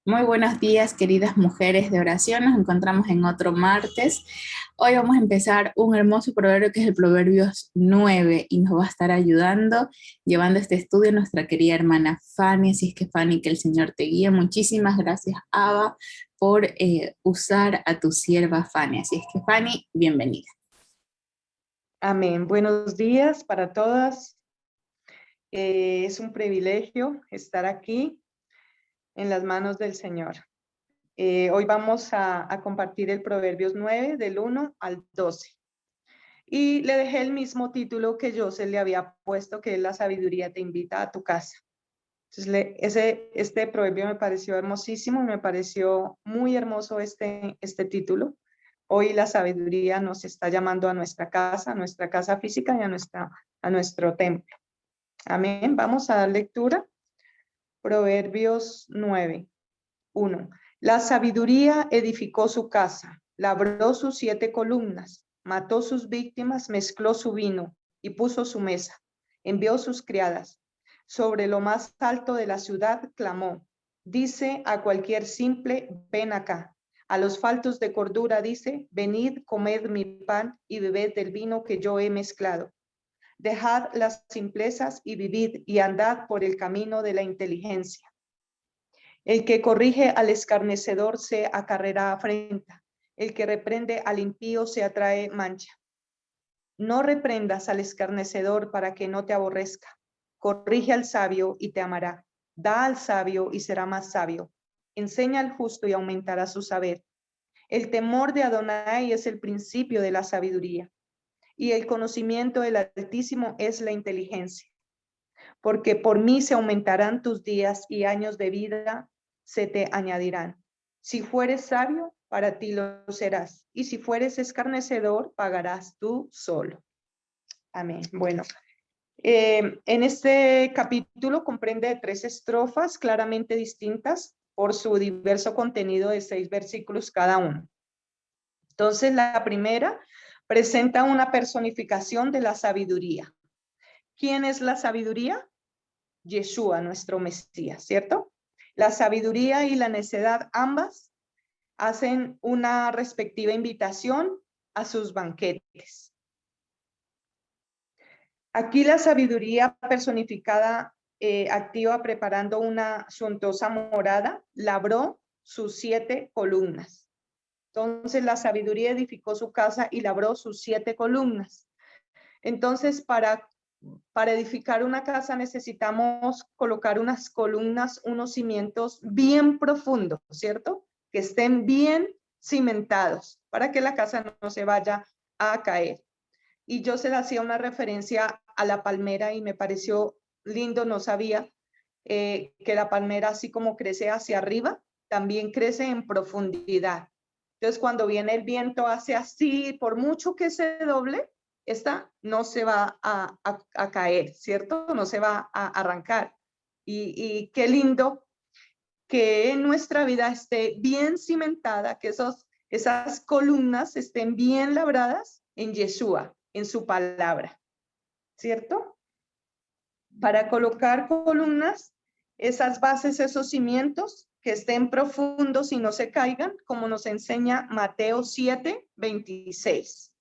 Muy buenos días, queridas mujeres de oración. Nos encontramos en otro martes. Hoy vamos a empezar un hermoso proverbio que es el Proverbios 9 y nos va a estar ayudando, llevando este estudio nuestra querida hermana Fanny. Así es que Fanny, que el Señor te guíe. Muchísimas gracias, Abba, por usar a tu sierva Fanny. Así es que Fanny, bienvenida. Amén. Buenos días para todas. Es un privilegio estar aquí en las manos del Señor. Hoy vamos a compartir el Proverbios 9 del 1 al 12. Y le dejé el mismo título que yo se le había puesto, que es La sabiduría te invita a tu casa. Entonces, este proverbio me pareció hermosísimo, me pareció muy hermoso este título. Hoy la sabiduría nos está llamando a nuestra casa física y a nuestro templo. Amén. Vamos a dar lectura. Proverbios 9, 1. La sabiduría edificó su casa, labró sus 7 columnas, mató sus víctimas, mezcló su vino y puso su mesa. Envió sus criadas. Sobre lo más alto de la ciudad clamó. Dice a cualquier simple, ven acá. A los faltos de cordura dice, venid, comed mi pan y bebed del vino que yo he mezclado. Dejad las simplezas y vivid y andad por el camino de la inteligencia. El que corrige al escarnecedor se acarrea afrenta. El que reprende al impío se atrae mancha. No reprendas al escarnecedor para que no te aborrezca. Corrige al sabio y te amará. Da al sabio y será más sabio. Enseña al justo y aumentará su saber. El temor de Adonai es el principio de la sabiduría, y el conocimiento del Altísimo es la inteligencia. Porque por mí se aumentarán tus días y años de vida se te añadirán. Si fueres sabio, para ti lo serás, y si fueres escarnecedor, pagarás tú solo. Amén. Bueno, en este capítulo comprende 3 estrofas claramente distintas por su diverso contenido de 6 versículos cada uno. Entonces, la primera presenta una personificación de la sabiduría. ¿Quién es la sabiduría? Yeshua, nuestro Mesías, ¿cierto? La sabiduría y la necedad ambas hacen una respectiva invitación a sus banquetes. Aquí la sabiduría personificada activa preparando una suntuosa morada, labró sus 7 columnas. Entonces la sabiduría edificó su casa y labró sus 7 columnas. Entonces para edificar una casa necesitamos colocar unas columnas, unos cimientos bien profundos, ¿cierto? Que estén bien cimentados para que la casa no se vaya a caer. Y yo se le hacía una referencia a la palmera y me pareció lindo, no sabía que la palmera, así como crece hacia arriba, también crece en profundidad. Entonces, cuando viene el viento hace así, por mucho que se doble, esta no se va a caer, ¿cierto? No se va a arrancar. Y qué lindo que en nuestra vida esté bien cimentada, que esas columnas estén bien labradas en Yeshua, en su palabra, ¿cierto? Para colocar columnas, esas bases, esos cimientos, que estén profundos y no se caigan, como nos enseña Mateo 7, 26.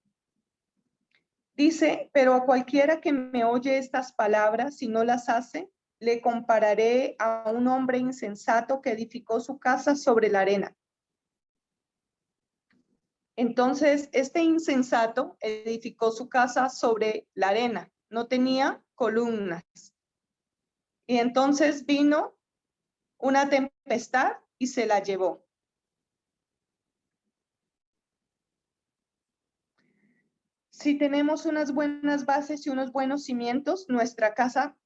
Dice, pero a cualquiera que me oye estas palabras y no las hace, le compararé a un hombre insensato que edificó su casa sobre la arena. Entonces, este insensato edificó su casa sobre la arena, no tenía columnas. Y entonces vino una tempestad y se la llevó. Si tenemos unas buenas bases y unos buenos cimientos, nuestra casa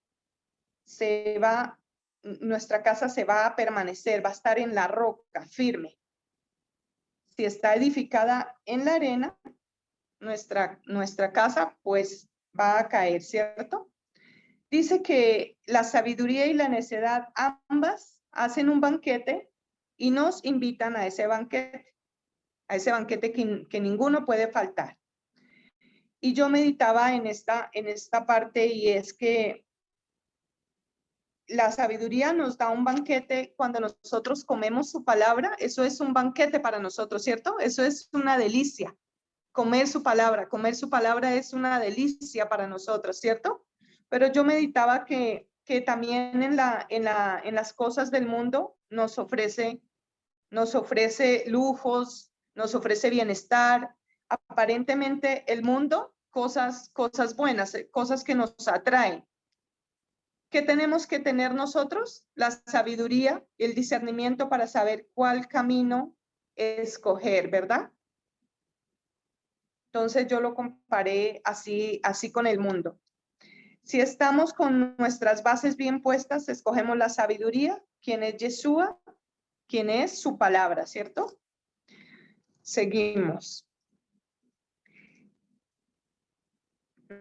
se va a permanecer, va a estar en la roca, firme. Si está edificada en la arena, nuestra casa pues va a caer, ¿cierto? Dice que la sabiduría y la necedad ambas hacen un banquete y nos invitan a ese banquete que ninguno puede faltar. Y yo meditaba en esta parte, y es que la sabiduría nos da un banquete cuando nosotros comemos su palabra. Eso es un banquete para nosotros, ¿cierto? Eso es una delicia. Comer su palabra es una delicia para nosotros, ¿cierto? Pero yo meditaba que también en las cosas del mundo nos ofrece lujos, nos ofrece bienestar. Aparentemente el mundo, cosas buenas, cosas que nos atraen. ¿Qué tenemos que tener nosotros? La sabiduría y el discernimiento para saber cuál camino escoger, ¿verdad? Entonces yo lo comparé así con el mundo. Si estamos con nuestras bases bien puestas, escogemos la sabiduría, quien es Yeshua, quien es su palabra, ¿cierto? Seguimos.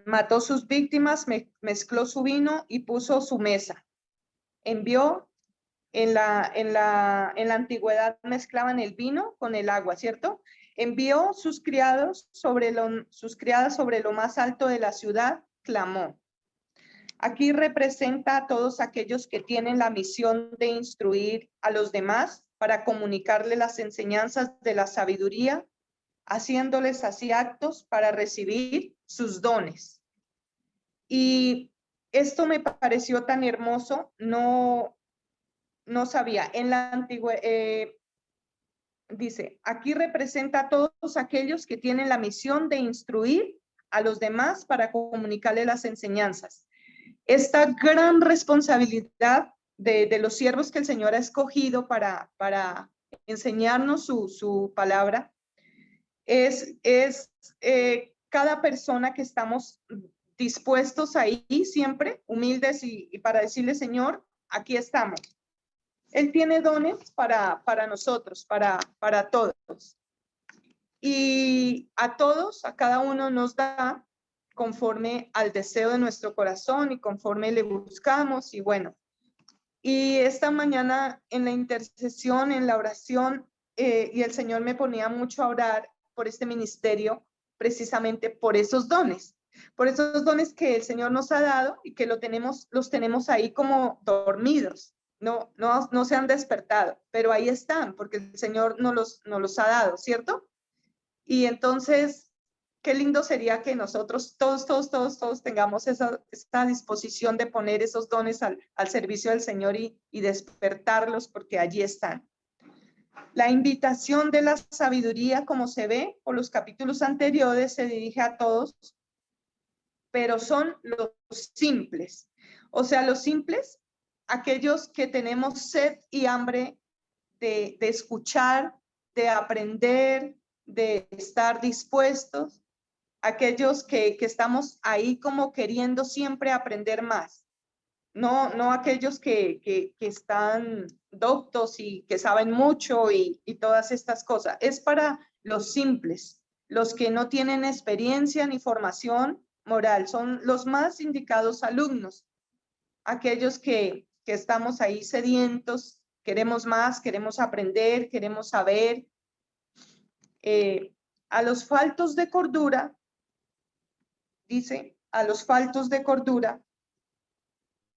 Mató sus víctimas, mezcló su vino y puso su mesa. Envió, en la antigüedad mezclaban el vino con el agua, ¿cierto? Envió sus criadas sobre lo más alto de la ciudad, clamó. Aquí representa a todos aquellos que tienen la misión de instruir a los demás para comunicarle las enseñanzas de la sabiduría, haciéndoles así actos para recibir sus dones. Y esto me pareció tan hermoso, no sabía. En la antigua, dice, aquí representa a todos aquellos que tienen la misión de instruir a los demás para comunicarle las enseñanzas. Esta gran responsabilidad de los siervos que el Señor ha escogido para enseñarnos su palabra es cada persona que estamos dispuestos ahí siempre, humildes y para decirle, Señor, aquí estamos. Él tiene dones para nosotros, para todos. Y a todos, a cada uno nos da conforme al deseo de nuestro corazón y conforme le buscamos. Y bueno, y esta mañana en la intercesión, en la oración, y el Señor me ponía mucho a orar por este ministerio, precisamente por esos dones que el Señor nos ha dado y que los tenemos ahí como dormidos. No se han despertado, pero ahí están, porque el Señor nos los ha dado, ¿cierto? Y entonces, qué lindo sería que nosotros todos tengamos esta disposición de poner esos dones al servicio del Señor y despertarlos, porque allí están. La invitación de la sabiduría, como se ve por los capítulos anteriores, se dirige a todos, pero son los simples. O sea, los simples, aquellos que tenemos sed y hambre de escuchar, de aprender, de estar dispuestos, aquellos que estamos ahí como queriendo siempre aprender más, no aquellos que están doctos y que saben mucho y todas estas cosas. Es para los simples, los que no tienen experiencia ni formación moral, son los más indicados alumnos, aquellos que estamos ahí sedientos, queremos más, queremos aprender, queremos saber. A los faltos de cordura, dice, a los faltos de cordura,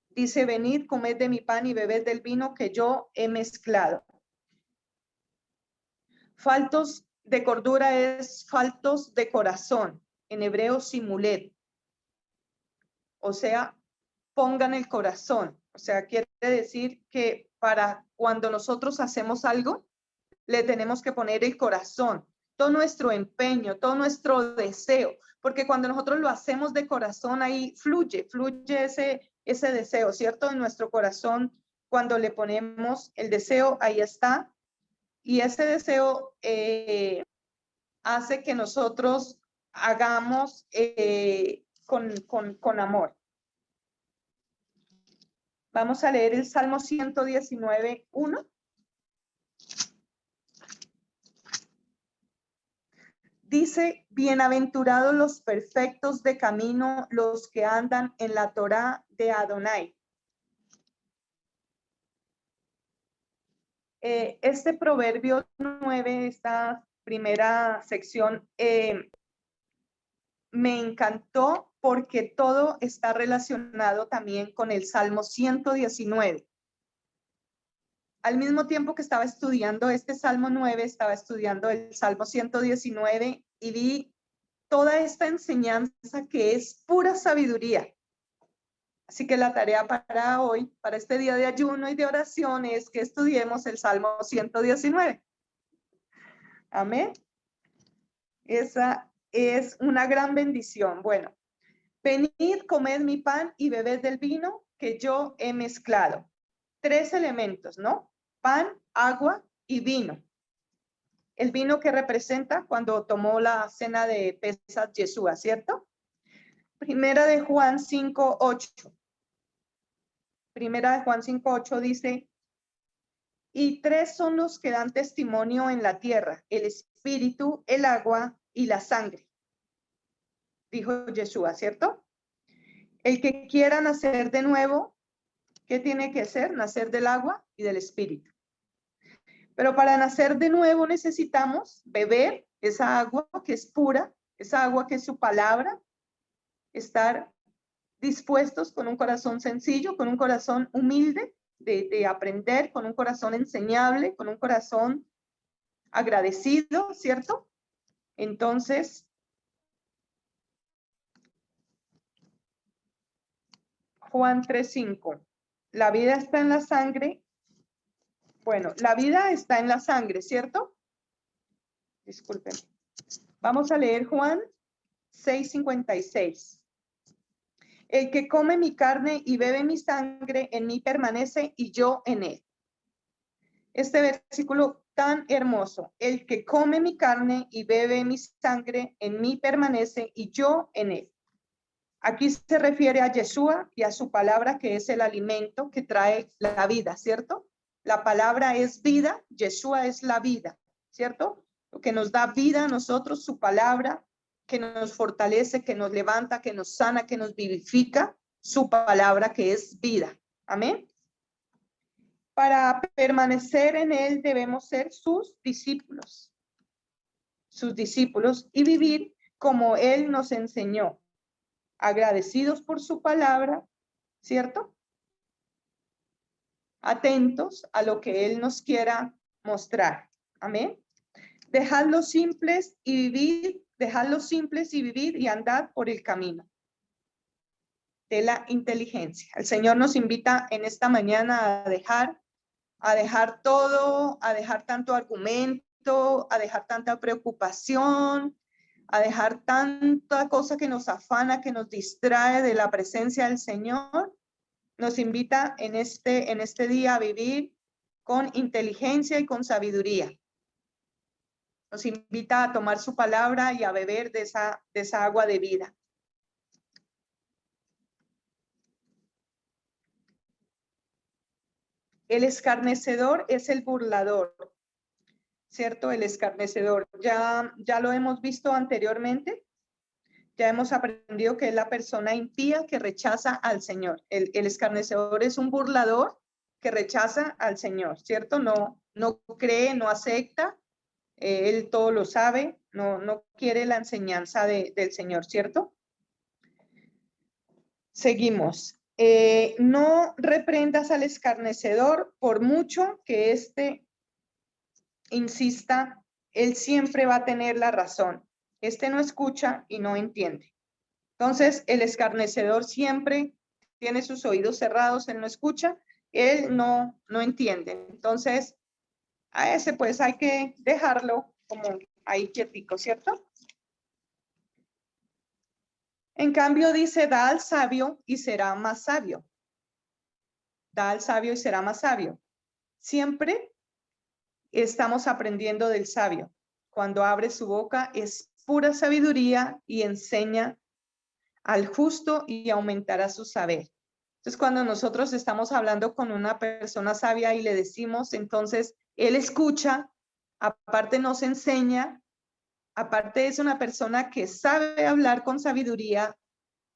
dice, venid, comed de mi pan y bebed del vino que yo he mezclado. Faltos de cordura es faltos de corazón, en hebreo simulet. O sea, pongan el corazón. O sea, quiere decir que para cuando nosotros hacemos algo, le tenemos que poner el corazón, todo nuestro empeño, todo nuestro deseo, porque cuando nosotros lo hacemos de corazón, ahí fluye ese deseo, ¿cierto? En nuestro corazón, cuando le ponemos el deseo, ahí está, y ese deseo hace que nosotros hagamos con amor. Vamos a leer el Salmo 119, 1. Dice, bienaventurados los perfectos de camino, los que andan en la Torá de Adonai. Este proverbio 9, esta primera sección, me encantó porque todo está relacionado también con el Salmo 119. Al mismo tiempo que estaba estudiando este Salmo 9, estaba estudiando el Salmo 119 y vi toda esta enseñanza que es pura sabiduría. Así que la tarea para hoy, para este día de ayuno y de oración, es que estudiemos el Salmo 119. Amén. Esa es una gran bendición. Bueno, venid, comed mi pan y bebed del vino que yo he mezclado. 3 elementos, ¿no? Pan, agua y vino. El vino que representa cuando tomó la cena de Pesach Yeshua, ¿cierto? Primera de Juan 5:8. Primera de Juan 5:8 dice, y 3 son los que dan testimonio en la tierra, el espíritu, el agua y la sangre. Dijo Yeshua, ¿cierto? El que quiera nacer de nuevo, ¿qué tiene que hacer? Nacer del agua y del espíritu. Pero para nacer de nuevo necesitamos beber esa agua que es pura, esa agua que es su palabra, estar dispuestos con un corazón sencillo, con un corazón humilde de aprender, con un corazón enseñable, con un corazón agradecido, ¿cierto? Entonces, Juan 3:5, la vida está en la sangre. Bueno, la vida está en la sangre, ¿cierto? Disculpen. Vamos a leer Juan 6:56. El que come mi carne y bebe mi sangre, en mí permanece y yo en él. Este versículo tan hermoso. El que come mi carne y bebe mi sangre, en mí permanece y yo en él. Aquí se refiere a Yeshua y a su palabra, que es el alimento que trae la vida, ¿cierto? La palabra es vida, Yeshua es la vida, ¿cierto? Lo que nos da vida a nosotros, su palabra, que nos fortalece, que nos levanta, que nos sana, que nos vivifica, su palabra que es vida. Amén. Para permanecer en él debemos ser sus discípulos y vivir como él nos enseñó, agradecidos por su palabra, ¿cierto? Atentos a lo que él nos quiera mostrar. Amén. Dejad simples y vivir y andad por el camino de la inteligencia. El Señor nos invita en esta mañana a dejar todo, a dejar tanto argumento, a dejar tanta preocupación, a dejar tanta cosa que nos afana, que nos distrae de la presencia del Señor. Nos invita en este día a vivir con inteligencia y con sabiduría. Nos invita a tomar su palabra y a beber de esa agua de vida. El escarnecedor es el burlador, ¿cierto? El escarnecedor. Ya lo hemos visto anteriormente. Ya hemos aprendido que es la persona impía que rechaza al Señor. El escarnecedor es un burlador que rechaza al Señor, ¿cierto? No cree, no acepta. Él todo lo sabe, no quiere la enseñanza del Señor, ¿cierto? Seguimos. No reprendas al escarnecedor, por mucho que éste insista, él siempre va a tener la razón. Este no escucha y no entiende. Entonces, el escarnecedor siempre tiene sus oídos cerrados, él no escucha, él no entiende. Entonces, a ese pues hay que dejarlo como ahí quietico, ¿cierto? En cambio dice, da al sabio y será más sabio. Da al sabio y será más sabio. Siempre estamos aprendiendo del sabio. Cuando abre su boca es pura sabiduría y enseña al justo y aumentará su saber. Entonces, cuando nosotros estamos hablando con una persona sabia y le decimos, entonces, él escucha, aparte nos enseña, aparte es una persona que sabe hablar con sabiduría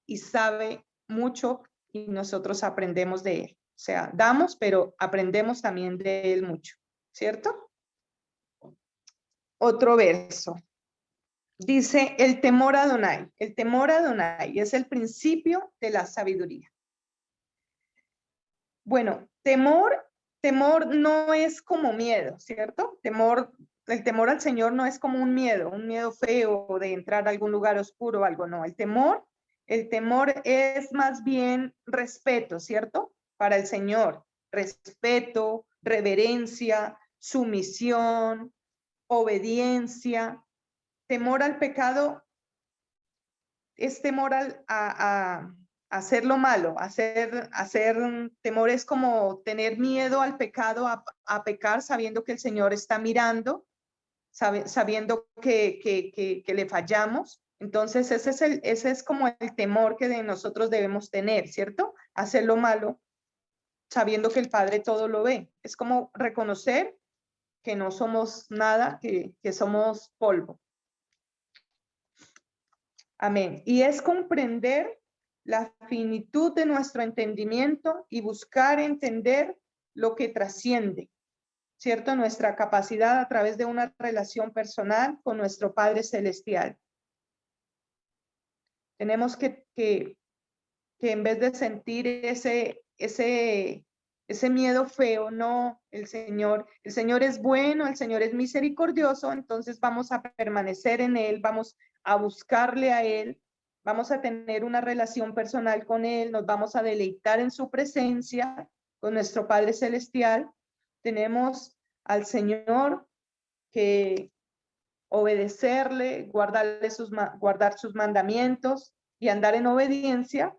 y sabe mucho y nosotros aprendemos de él. O sea, damos, pero aprendemos también de él mucho, ¿cierto? Otro verso. Dice el temor a Adonai. El temor a Adonai es el principio de la sabiduría. Bueno, temor no es como miedo, ¿cierto? El temor al Señor no es como un miedo feo de entrar a algún lugar oscuro o algo, no. El temor es más bien respeto, ¿cierto? Para el Señor, respeto, reverencia, sumisión, obediencia. Temor al pecado es temor a hacer lo malo, temor es como tener miedo al pecado, a pecar sabiendo que el Señor está mirando, sabiendo que le fallamos. Entonces ese es como el temor que de nosotros debemos tener, ¿cierto? Hacer lo malo sabiendo que el Padre todo lo ve. Es como reconocer que no somos nada, que somos polvo. Amén. Y es comprender la finitud de nuestro entendimiento y buscar entender lo que trasciende, ¿cierto? Nuestra capacidad a través de una relación personal con nuestro Padre Celestial. Tenemos que en vez de sentir ese miedo feo, no, el Señor es bueno, el Señor es misericordioso, entonces vamos a permanecer en Él, vamos a buscarle a Él, vamos a tener una relación personal con Él, nos vamos a deleitar en su presencia con nuestro Padre Celestial. Tenemos al Señor que obedecerle, guardar sus mandamientos y andar en obediencia.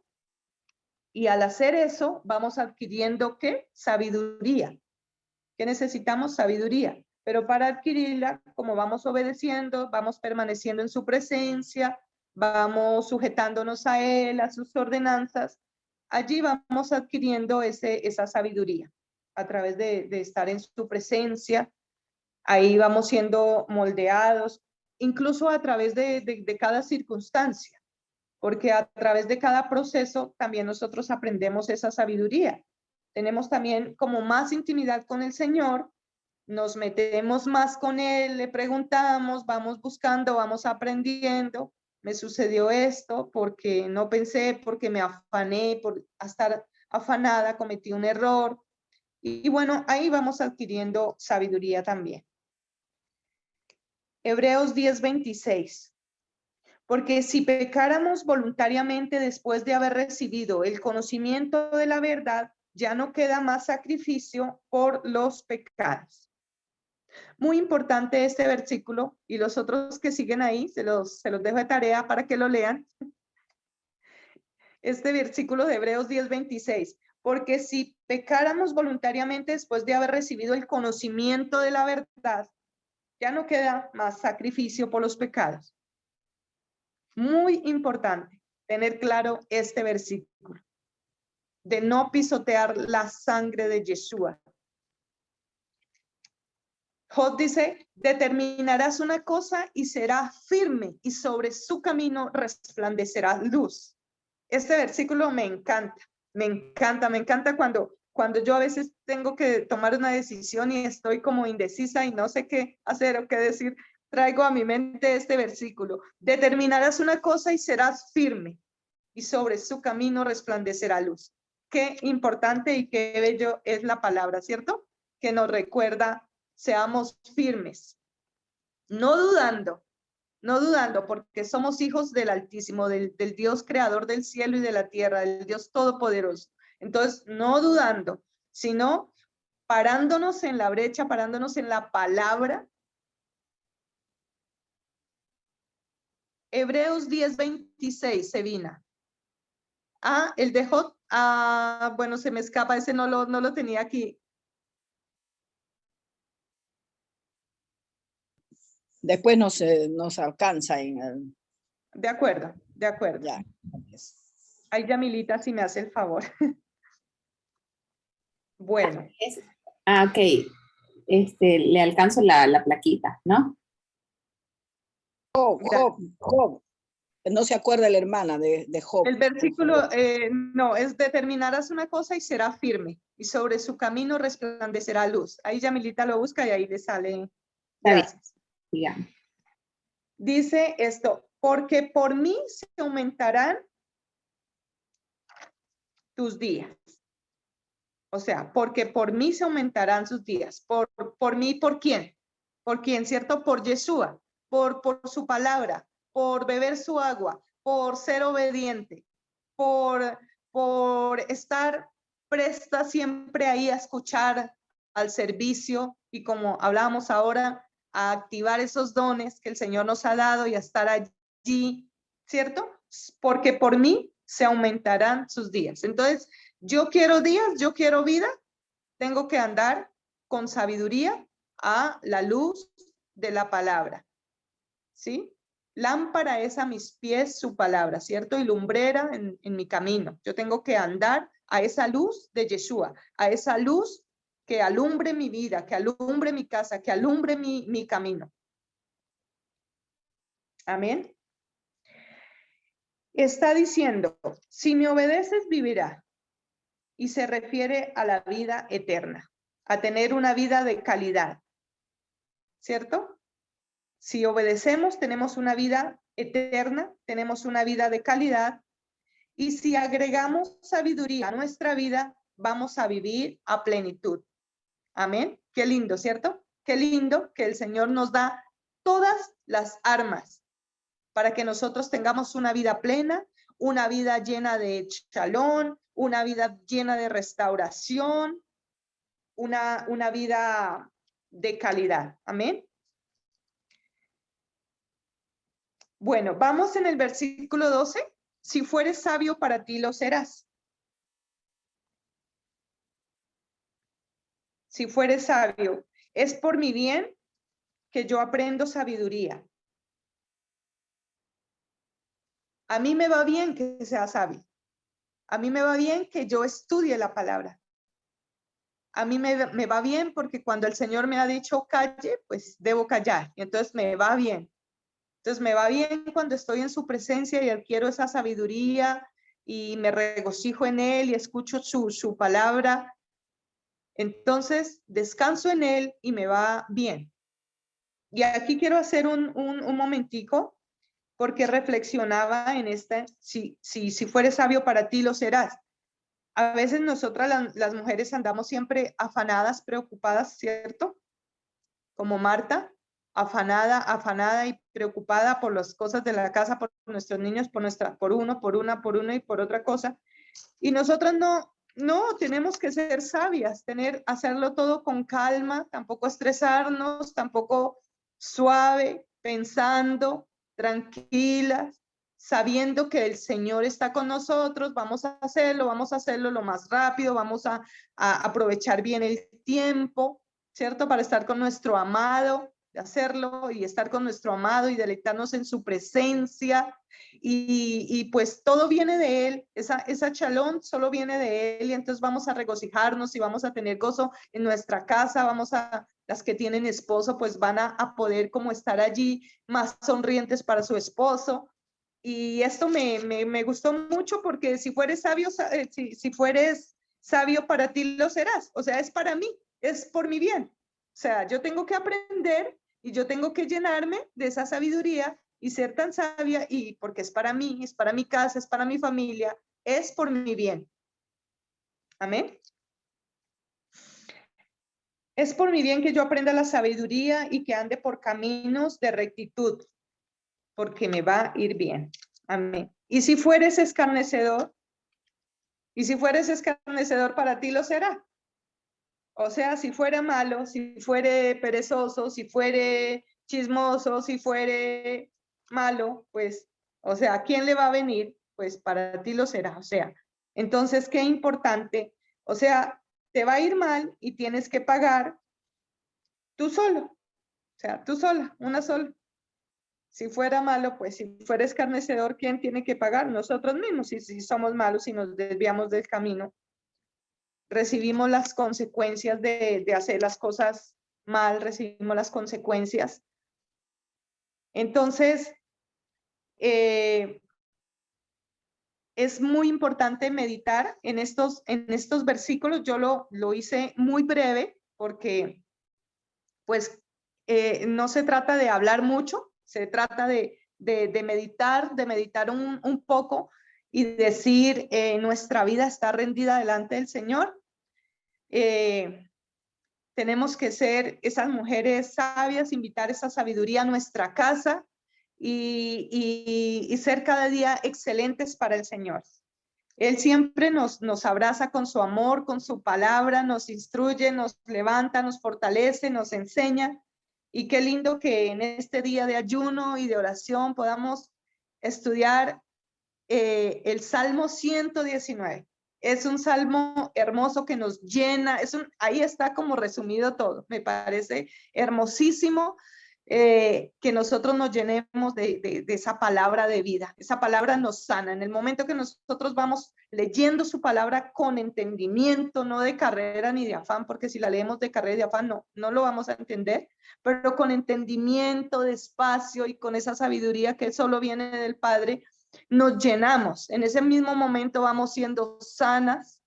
Y al hacer eso, vamos adquiriendo, ¿qué? Sabiduría. ¿Qué necesitamos? Sabiduría. Pero para adquirirla, como vamos obedeciendo, vamos permaneciendo en su presencia, vamos sujetándonos a Él, a sus ordenanzas, allí vamos adquiriendo esa sabiduría a través de estar en su presencia. Ahí vamos siendo moldeados, incluso a través de cada circunstancia, porque a través de cada proceso también nosotros aprendemos esa sabiduría. Tenemos también como más intimidad con el Señor, nos metemos más con Él, le preguntamos, vamos buscando, vamos aprendiendo. Me sucedió esto porque no pensé, porque me afané, por estar afanada, cometí un error. Y bueno, ahí vamos adquiriendo sabiduría también. Hebreos 10:26. Porque si pecáramos voluntariamente después de haber recibido el conocimiento de la verdad, ya no queda más sacrificio por los pecados. Muy importante este versículo y los otros que siguen ahí, se los dejo de tarea para que lo lean. Este versículo de Hebreos 10:26. Porque si pecáramos voluntariamente después de haber recibido el conocimiento de la verdad, ya no queda más sacrificio por los pecados. Muy importante tener claro este versículo, de no pisotear la sangre de Yeshua. Job dice, determinarás una cosa y será firme y sobre su camino resplandecerá luz. Este versículo me encanta cuando yo a veces tengo que tomar una decisión y estoy como indecisa y no sé qué hacer o qué decir. Traigo a mi mente este versículo. Determinarás una cosa y serás firme, y sobre su camino resplandecerá luz. Qué importante y qué bello es la palabra, ¿cierto? Que nos recuerda, seamos firmes, no dudando, porque somos hijos del Altísimo, del Dios creador del cielo y de la tierra, del Dios todopoderoso. Entonces, no dudando, sino parándonos en la brecha, parándonos en la palabra. Hebreos 10:26, Sevina. El de Jot, bueno, se me escapa, ese no lo tenía aquí. Después nos alcanza en el... De acuerdo. Ya. Ay, Yamilita, si me hace el favor. Bueno. Ok. Le alcanzo la plaquita, ¿no? Job. No se acuerda la hermana de Job. El versículo, no, es determinarás una cosa y será firme, y sobre su camino resplandecerá luz. Ahí Yamilita lo busca y ahí le sale. Gracias. Digamos. dice esto, porque por mí se aumentarán tus días. O sea, porque por mí se aumentarán sus días. Por mí, ¿por quién? ¿Por quién, cierto? Por Yeshua, por su palabra, por beber su agua, por ser obediente, por estar presta siempre ahí a escuchar, al servicio, y como hablábamos ahora, a activar esos dones que el Señor nos ha dado y a estar allí, ¿cierto? Porque por mí se aumentarán sus días. Entonces, yo quiero días, yo quiero vida, tengo que andar con sabiduría a la luz de la palabra, ¿sí? Lámpara es a mis pies su palabra, ¿cierto? Y lumbrera en mi camino. Yo tengo que andar a esa luz de Yeshua, a esa luz que alumbre mi vida, que alumbre mi casa, que alumbre mi camino. Amén. Está diciendo, si me obedeces, vivirá. Y se refiere a la vida eterna, a tener una vida de calidad, ¿cierto? Si obedecemos, tenemos una vida eterna, tenemos una vida de calidad, y si agregamos sabiduría a nuestra vida, vamos a vivir a plenitud. Amén. Qué lindo, ¿cierto? Qué lindo que el Señor nos da todas las armas para que nosotros tengamos una vida plena, una vida llena de shalom, una vida llena de restauración, una vida de calidad. Amén. Bueno, vamos en el versículo 12. Si fueres sabio, para ti lo serás. Si fueres sabio, es por mi bien que yo aprendo sabiduría. A mí me va bien que sea sabio. A mí me va bien que yo estudie la palabra. A mí me va bien porque cuando el Señor me ha dicho calle, pues debo callar. Y entonces me va bien. Entonces me va bien cuando estoy en su presencia y adquiero esa sabiduría y me regocijo en él y escucho su palabra. Entonces descanso en él y me va bien. Y aquí quiero hacer un momentico porque reflexionaba en si fueres sabio, para ti lo serás. A veces nosotras las mujeres andamos siempre afanadas, preocupadas, ¿cierto? Como Marta, afanada y preocupada por las cosas de la casa, por nuestros niños, por uno y por otra cosa. Y nosotras no, tenemos que ser sabias, hacerlo todo con calma, tampoco estresarnos, tampoco suave, pensando, tranquilas, sabiendo que el Señor está con nosotros. Vamos a hacerlo lo más rápido, vamos a aprovechar bien el tiempo, ¿cierto? Para estar con nuestro amado, de hacerlo y estar con nuestro amado y deleitarnos en su presencia. Y pues todo viene de él, esa shalom solo viene de él, y entonces vamos a regocijarnos y vamos a tener gozo en nuestra casa. Las que tienen esposo pues van a poder como estar allí más sonrientes para su esposo. Y esto me gustó mucho porque si fueres sabio, si fueres sabio, para ti lo serás. O sea, es para mí, es por mi bien. O sea, yo tengo que aprender y yo tengo que llenarme de esa sabiduría y ser tan sabia, y porque es para mí, es para mi casa, es para mi familia, es por mi bien. Amén. Es por mi bien que yo aprenda la sabiduría y que ande por caminos de rectitud, porque me va a ir bien. Amén. Y si fueres escarnecedor, para ti lo será. O sea, si fuera malo, si fuere perezoso, si fuere chismoso, si fuere malo, pues, o sea, ¿a quién le va a venir? Pues para ti lo será. O sea, entonces, qué importante. O sea, te va a ir mal y tienes que pagar tú solo. O sea, tú sola, una sola. Si fuera malo, pues si fuera escarnecedor, ¿quién tiene que pagar? Nosotros mismos. Si somos malos y nos desviamos del camino, recibimos las consecuencias de hacer las cosas mal, recibimos las consecuencias. Entonces, es muy importante meditar en estos versículos. Yo lo hice muy breve porque, pues, no se trata de hablar mucho, Se trata de meditar un poco y decir, nuestra vida está rendida delante del Señor. Tenemos que ser esas mujeres sabias, invitar esa sabiduría a nuestra casa y ser cada día excelentes para el Señor. Él siempre nos abraza con su amor, con su palabra, nos instruye, nos levanta, nos fortalece, nos enseña. Y qué lindo que en este día de ayuno y de oración podamos estudiar el Salmo 119. Es un salmo hermoso que nos llena, ahí está como resumido todo. Me parece hermosísimo que nosotros nos llenemos de esa palabra de vida. Esa palabra nos sana. En el momento que nosotros vamos leyendo su palabra con entendimiento, no de carrera ni de afán, porque si la leemos de carrera y de afán no lo vamos a entender, pero con entendimiento, despacio y con esa sabiduría que solo viene del Padre, nos llenamos. En ese mismo momento vamos siendo sanas,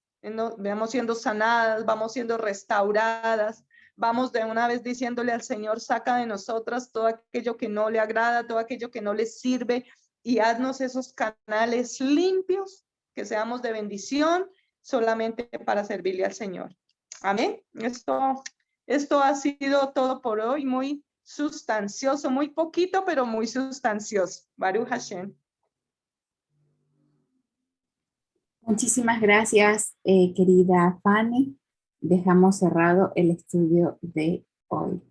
vamos siendo sanadas, vamos siendo restauradas, vamos de una vez diciéndole al Señor, saca de nosotras todo aquello que no le agrada, todo aquello que no le sirve, y haznos esos canales limpios, que seamos de bendición solamente para servirle al Señor. Amén. Esto ha sido todo por hoy, muy sustancioso, muy poquito, pero muy sustancioso. Baruch Hashem. Muchísimas gracias, querida Fanny. Dejamos cerrado el estudio de hoy.